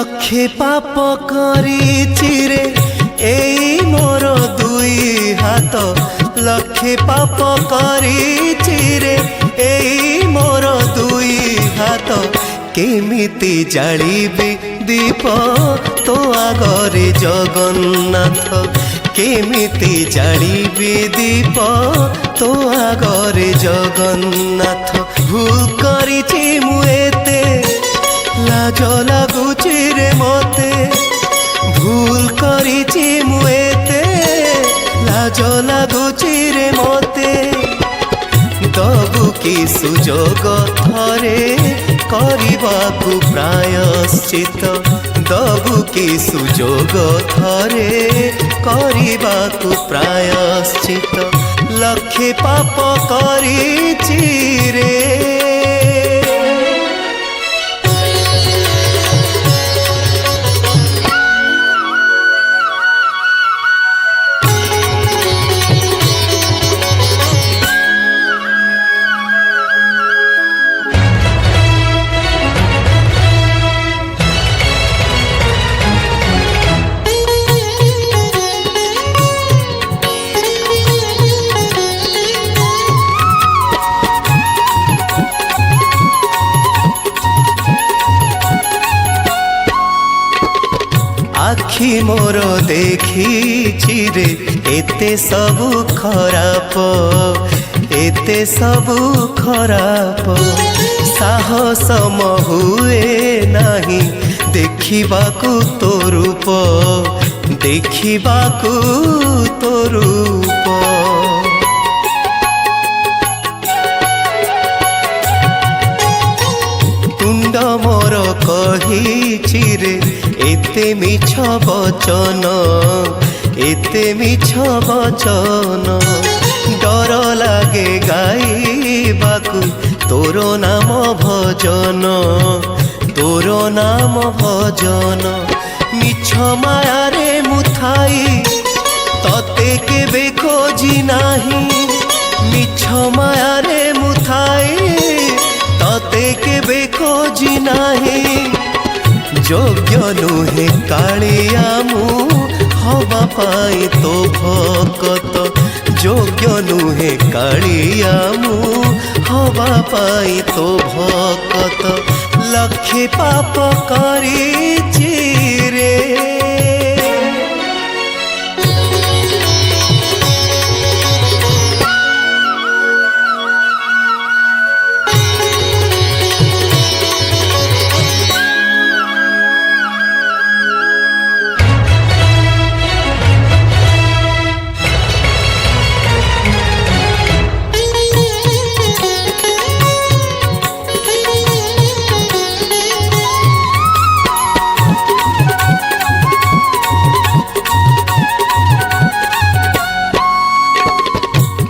लक्षे पाप करिछि रे एई मोर दुई हाथ लक्षे पाप करिछि रे एई मोर दुई हाथ केमिति जालिबी दीप तो आगरे जगन्नाथ केमिति जालिबी दीप तो आगरे जगन्नाथ भूल करिछि मु एते लाज लागुछि रे मते भूल करिछि मु एते लाज लागुछि रे मते दबु कि सुजोग थरे करिबाकु प्रायश्चित दबु कि सुजोग थरे करिबाकु प्रायश्चित लक्षे पाप करिछि रे। आखि मोर देखिछि रे एते सबु खराप एते सबु खराप साहस म हुए नाही देखिबाकु तो रूप देखिबाकु तो रूप तुंड मोर कहिछि रे एते मिछ वचन एते मिछ वचन डर लागे गाइबाकु तोरो नाम भजन तोरो नाम भजन मिछ माया रे मुथाई तते केबे खोजी नाही मिछ माया रे मुथाई तते केबे खोजी नाही योग्य नुहे कालिया मु हवा पाई तो भकत योग्य नुहे कालिया मु हवा पाई तो भकत लक्षे पाप करिछि रे।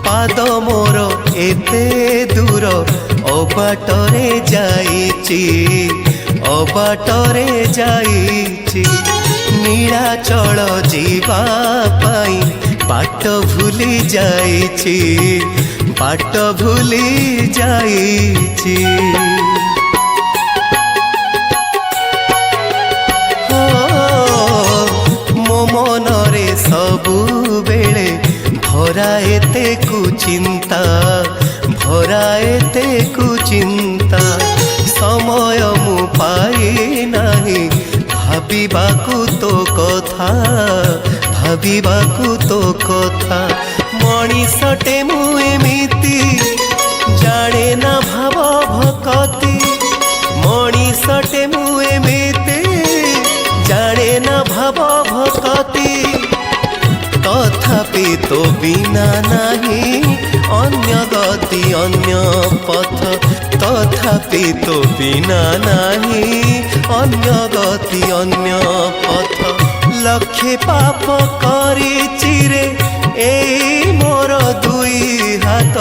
पाद मोर एते दूर अबाटरे जाइछि अबाटरे जाइछि नीलाचल जीवा पाई बाट भूली जाइछि बाट भूली जाइछि मो मनरे सबु बेले भरा एते कुचिंता भरा एते कुचिंता समय मु पाई नाही भाबिबाकु तो कथा भाबिबाकु तो कथा मणिषटे मु एमिति जाने ना भाव भकति मणिषटे मु एमिति जाने ना भाव भकति तथापि तो बिना नहीं अन्य गति अन्य पथ तथापि तो बिना नहीं अन्य गति अन्य पथ लक्षे पाप करिछि रे एई मोर दुई हाथ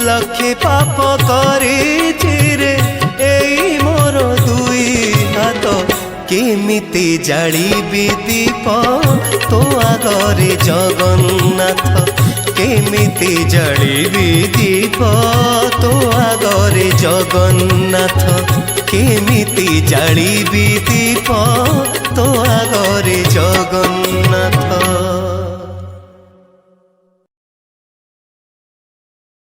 लक्षे पाप करिछि रे एई मोर दुई हाथ केमिति जालिबी दीप तो आगरे जगन्नाथ केमिति जलिबी दीप तो आगरे जगन्नाथ केमिति जलिबी दीप तो आगरे जगन्नाथ।